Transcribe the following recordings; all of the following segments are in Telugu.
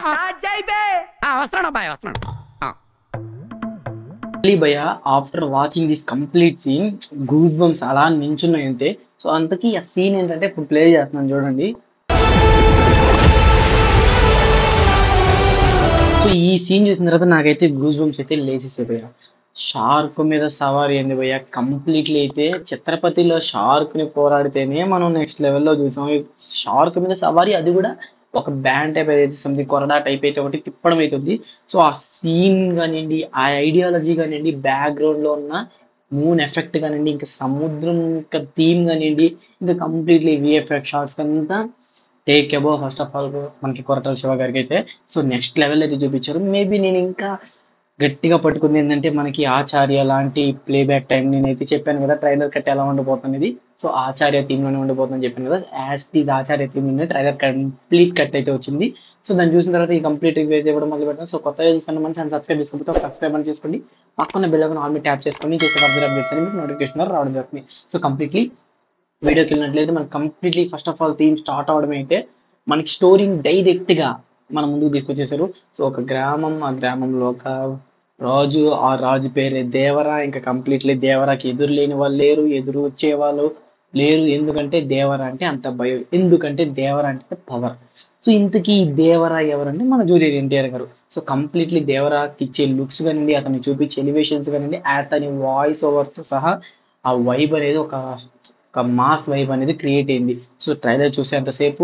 వస్తున్నాడు అబ్బాయి వస్తున్నాడు. భయ after watching this complete scene goose bumps అలా నించున్నాయి అంతే. సో అంతకీ ఆ సీన్ ఏంటంటే ఇప్పుడు ప్లే చేస్తున్నాను చూడండి. సో ఈ సీన్ చూసిన తర్వాత నాకైతే గూస్ బంప్స్ అయితే లేచేసాయి భయ్య. షార్క్ మీద సవారీ అయింది భయ్య కంప్లీట్లీ. అయితే ఛత్రపతిలో షార్క్ ని పోరాడితేనే మనం నెక్స్ట్ లెవెల్లో చూసాం. షార్క్ మీద సవారీ, అది కూడా ఒక బ్యాండ్ టైప్ ఏదైతే సంథింగ్ కొరడా టైప్ అయితే ఒకటి తిప్పడం అవుతుంది. సో ఆ సీన్ కానివ్వండి, ఆ ఐడియాలజీ కానివ్వండి, బ్యాక్గ్రౌండ్ లో ఉన్న మూన్ ఎఫెక్ట్ కానివ్వండి, ఇంకా సముద్రం యొక్క థీమ్ కానివ్వండి, ఇంకా కంప్లీట్లీ విఎఫ్ఎక్స్ షార్ట్స్ అంతా take above first of all మనకి కొరటాల శివ గారికి అయితే. సో నెక్స్ట్ లెవెల్ అయితే చూపించారు. మేబీ నేను ఇంకా గట్టిగా పట్టుకుంది ఏంటంటే మనకి ఆచార్య లాంటి ప్లేబ్యాక్ టైం. నేనైతే చెప్పాను కదా ట్రైలర్ కట్ ఎలా ఉండిపోతుంది. సో ఆచార్య థీమ్ లోనే ఉండిపోతుందని చెప్పాను కదా. As it is Acharya theme లోనే ట్రైలర్ కంప్లీట్ కట్ అయితే వచ్చింది. సో దాన్ని చూసిన తర్వాత ఈ కంప్లీట్ రివ్యూ అయితే ఇవ్వడం మొదలు పెట్టాను. సో కొత్తగా చూస్తున్న మంచి సబ్స్క్రైబ్ చేసుకోకపోతే ఒక సబ్స్క్రైబ్ అని చేసుకోండి. పక్కన బెల్ ఐకాన్ ఆల్ మీద ట్యాప్ చేసుకొని చేసే ఫర్దర్ అప్డేట్స్ అని మీకు నోటిఫికేషన్ రావడం జరుగుతుంది. సో కంప్లీట్లీ వీడియోకి వెళ్ళినట్లయితే మనకి completely first of all theme start అవడం అయితే మనకి స్టోరీని డైరెక్ట్ గా మన ముందుకు తీసుకొచ్చేసారు. సో ఒక గ్రామం, ఆ గ్రామంలో ఒక రాజు, ఆ రాజు పేరే దేవరా. ఇంకా కంప్లీట్లీ దేవరాకి ఎదురు లేని వాళ్ళు లేరు, ఎదురు వచ్చేవాళ్ళు లేరు. ఎందుకంటే దేవరా అంటే అంత భయం, ఎందుకంటే దేవరా అంటే పవర్. సో ఇంతకీ దేవరా ఎవరంటే మన జూనియర్ ఎన్టీఆర్ గారు. సో కంప్లీట్లీ దేవరాకి ఇచ్చే లుక్స్ కానివ్వండి, అతను చూపించే ఎలివేషన్స్ కానివ్వండి, అతని వాయిస్ ఓవర్ తో సహా ఆ వైబ్ అనేది ఒక మాస్ వైబ్ అనేది క్రియేట్ అయింది. సో ట్రైలర్ చూసేంతసేపు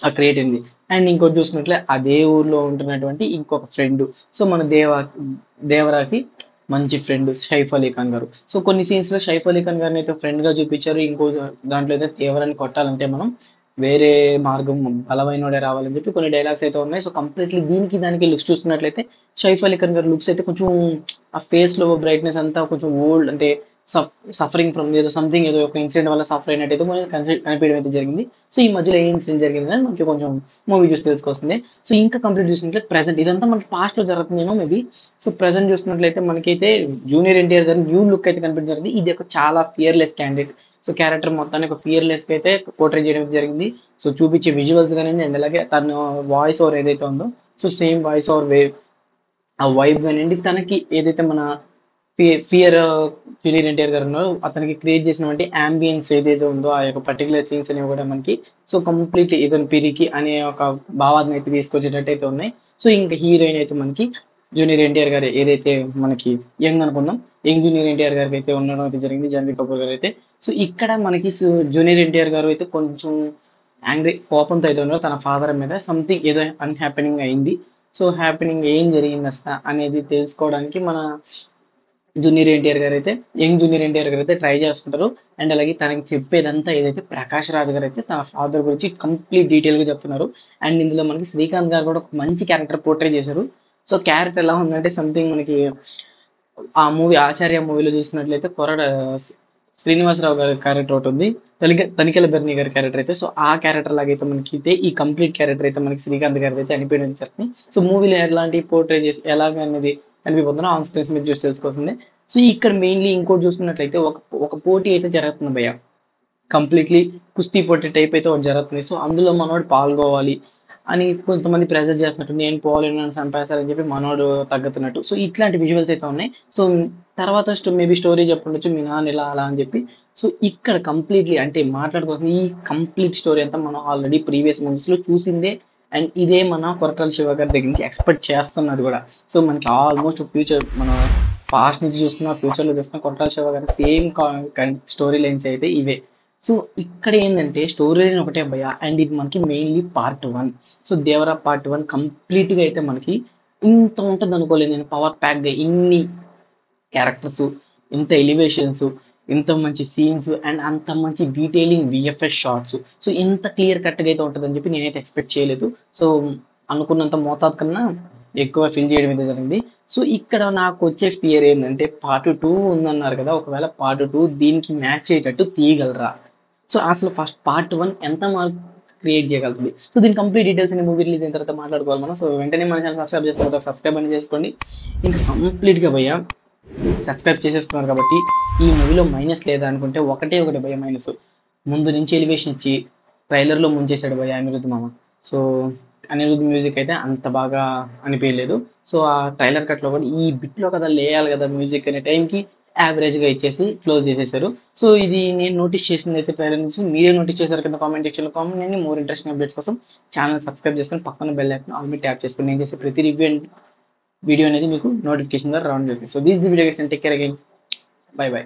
ఆ క్రియేట్ అయింది. అండ్ ఇంకోటి చూసుకున్నట్లే అదే ఊర్లో ఉంటున్నటువంటి ఇంకొక ఫ్రెండ్. సో మన దేవరాకి మంచి ఫ్రెండ్ సైఫ్ అలీ ఖాన్ గారు. సో కొన్ని సీన్స్ లో సైఫ్ అలీ ఖాన్ గారిని అయితే ఫ్రెండ్ గా చూపించారు. ఇంకో దాంట్లో అయితే దేవరాన్ని కొట్టాలంటే మనం వేరే మార్గం బలమైనోడే రావాలని చెప్పి కొన్ని డైలాగ్స్ అయితే ఉన్నాయి. సో కంప్లీట్లీ దీనికి దానికి లుక్స్ చూసుకున్నట్లయితే సైఫ్ అలీ ఖాన్ గారి లుక్స్ అయితే కొంచెం ఆ ఫేస్ లో బ్రైట్నెస్ అంతా కొంచెం ఓల్డ్, అంటే సఫరింగ్ ఫ్రమ్ ఏదో సంథింగ్, ఏదో ఒక ఇన్సిడెంట్ వల్ల సఫర్ అయినట్టయితే కొంచెం కనిపించడం అయితే జరిగింది. సో ఈ మధ్యలో ఏ ఇన్సిడెంట్ జరిగింది అని మనకి కొంచెం మూవీ చూసి తెలుసుకొస్తుంది. సో ఇంకా కంప్లీట్ చూసినట్లయితే ప్రెసెంట్ ఇదంతా మనకి పాస్ట్ లో జరుగుతుందేమో మేబీ. సో ప్రెసెంట్ చూసుకున్నట్లయితే మనకైతే జూనియర్ ఎన్టీఆర్ గారి న్యూ లుక్ అయితే కనిపించడం జరిగింది. ఇది ఒక చాలా ఫియర్లెస్ క్యాండిడేట్. సో క్యారెక్టర్ మొత్తాన్ని ఒక ఫియర్లెస్ గా అయితే పోర్ట్రే చేయడం జరిగింది. సో చూపించే విజువల్స్ కానీ అండ్ అలాగే తన వాయిస్ ఓవర్ ఏదైతే ఉందో, సో సేమ్ వాయిస్ ఓవర్ ఆ వైబ్ కానివ్వండి, తనకి ఏదైతే మన ఫియర్ జూనియర్ ఎన్టీఆర్ గారు ఉన్నారో అతనికి క్రియేట్ చేసినటువంటి అంబియన్స్ ఏదైతే ఉందో ఆ యొక్క పర్టికులర్ సీన్స్ అనేవి కూడా మనకి సో కంప్లీట్లీ ఇతను పిరికి అనే ఒక భావాన్ని అయితే తీసుకొచ్చేటట్టు అయితే ఉన్నాయి. సో ఇంకా హీరోయిన్ అయితే మనకి జూనియర్ ఎన్టీఆర్ గారు ఏదైతే మనకి యంగ్ అనుకుందాం, యంగ్ జూనియర్ ఎన్టీఆర్ గారికి అయితే ఉండడం అయితే జరిగింది, జాన్వీ కపూర్ గారు అయితే. సో ఇక్కడ మనకి జూనియర్ ఎన్టీఆర్ గారు అయితే కొంచెం యాంగ్రీ, కోపంతో అయితే ఉన్నారు తన ఫాదర్ మీద. సంథింగ్ ఏదో అన్హ్యాపెనింగ్ అయింది. సో హ్యాపెనింగ్ ఏం జరిగింది అసలు అనేది తెలుసుకోవడానికి మన జూనియర్ ఎన్టీఆర్ గారు అయితే, యంగ్ జూనియర్ ఎన్టీఆర్ గారు అయితే ట్రై చేస్తుంటారు. అండ్ అలాగే తనకి చెప్పేదంతా ఏదైతే ప్రకాష్ రాజ్ గారు అయితే తన ఫాదర్ గురించి కంప్లీట్ డీటెయిల్ గా చెప్తున్నారు. అండ్ ఇందులో మనకి శ్రీకాంత్ గారు కూడా ఒక మంచి క్యారెక్టర్ పోర్ట్రే చేశారు. సో క్యారెక్టర్ ఎలా ఉందంటే సంథింగ్ మనకి ఆ మూవీ ఆచార్య మూవీలో చూసినట్లయితే శ్రీనివాసరావు గారి క్యారెక్టర్ ఒకటి ఉంది, తనికెల బెర్నీ గారి క్యారెక్టర్ అయితే. సో ఆ క్యారెక్టర్ లాగైతే మనకి అయితే ఈ కంప్లీట్ క్యారెక్టర్ అయితే మనకి శ్రీకాంత్ గారి అయితే అనిపించింది. సో మూవీలో ఎలాంటి పోర్ట్రే చేసి ఎలాగనేది కనిపిపోతున్నా ఆన్ స్క్రీన్స్ మీద చూసి తెలుసుకోవాల్సిందే. సో ఇక్కడ మెయిన్లీ ఇంకోటి చూసుకున్నట్లయితే ఒక పోటీ అయితే జరుగుతుంది భయ్య, కంప్లీట్లీ కుస్తీ పోటీ టైప్ అయితే ఒకటి జరుగుతుంది. సో అందులో మనోడు పాల్గొవాలి అని కొంతమంది ప్రెజర్ చేస్తున్నట్టు, నేను పోవాలని నన్ను చంపేస్తారని చెప్పి మనోడు తగ్గుతున్నట్టు. సో ఇట్లాంటి విజువల్స్ అయితే ఉన్నాయి. సో తర్వాత మేబీ స్టోరీ చెప్పండొచ్చు, మీ నాన్న ఇలా అలా అని చెప్పి. సో ఇక్కడ కంప్లీట్లీ అంటే మాట్లాడుకోవాల్సిన ఈ కంప్లీట్ స్టోరీ అంతా మనం ఆల్రెడీ ప్రీవియస్ మూవీస్ లో చూసిందే. అండ్ ఇదే మన కొరటాల శివ గారి దగ్గర నుంచి ఎక్స్పెక్ట్ చేస్తున్నది కూడా. సో మనకి ఆల్మోస్ట్ ఫ్యూచర్, మనం పాస్ట్ నుంచి చూస్తున్నా ఫ్యూచర్ లో చూస్తున్నా కొరటాల శివ గారి సేమ్ స్టోరీ లైన్స్ అయితే ఇవే. సో ఇక్కడ ఏంటంటే స్టోరీ లైన్ ఒకటే భయ. అండ్ ఇది మనకి mainly part 1. So Devara part 1 complete గా అయితే మనకి ఇంత ఉంటుంది అనుకోలేదు నేను. పవర్ ప్యాక్ గా ఇన్ని క్యారెక్టర్స్, ఇంత ఎలివేషన్స్, ఇంత మంచి సీన్స్ అండ్ అంత మంచి డీటెయిలింగ్ విఎఫ్ఎస్ షార్ట్స్, సో ఇంత క్లియర్ కట్ గా అయితే ఉంటుందని చెప్పి నేనైతే ఎక్స్పెక్ట్ చేయలేదు. సో అనుకున్నంత మోతాదు కన్నా ఎక్కువ ఫిల్ చేయడం అయితే జరిగింది. సో ఇక్కడ నాకు వచ్చే ఫియర్ ఏంటంటే పార్ట్ 2 ఉందన్నారు కదా, ఒకవేళ పార్ట్ 2 దీనికి మ్యాచ్ అయ్యేటట్టు తీయగలరా? సో అసలు ఫస్ట్ పార్ట్ 1 ఎంత మార్క్ క్రియేట్ చేయగలుగుతుంది? సో దీని కంప్లీట్ డీటెయిల్స్ అనే మూవీ రిలీజ్ అయిన తర్వాత మాట్లాడుకోవాలి మనం. సో వెంటనే మన ఛానల్ సబ్స్క్రైబ్ చేసుకోవాలి, సబ్స్క్రైబ్ అని చేసుకోండి. ఇంకా కంప్లీట్ గా భయ్య సబ్స్క్రైబ్ చేసేసుకున్నారు కాబట్టి ఈ మూవీలో మైనస్ లేదా అనుకుంటే ఒకటే ఒకటి భయ మైనస్. ముందు నుంచి ఎలివేషన్ ఇచ్చి ట్రైలర్ లో ముంచేశాడు భయ అనిరుద్ధ్ మామ. సో అనిరుద్ మ్యూజిక్ అయితే అంత బాగా అనిపించలేదు. సో ఆ ట్రైలర్ కట్లో కూడా ఈ బిట్లో కదా లేయాలి కదా మ్యూజిక్ అనే టైంకి యావరేజ్గా ఇచ్చేసి క్లోజ్ చేసేసారు. సో ఇది నేను నోటీస్ చేసింది అయితే ట్రైలర్ నుంచి. మీరే నోటీస్ చేశారు కింద కామెంట్ సెక్షన్లో కామెంట్ చేయండి. మోర్ ఇంట్రెస్టింగ్ అప్డేట్స్ కోసం ఛానల్ సబ్స్క్రైబ్ చేసుకొని పక్కన బెల్ ఐకాన్ ఆల్ మీద ట్యాప్ చేసుకొని నేను చేసే ప్రతి రివ్యూ అండ్ వీడియో అనేది మీకు నోటిఫికేషన్ ద్వారా రావడం జరుగుతుంది. So this the video guys, and take care again. By by.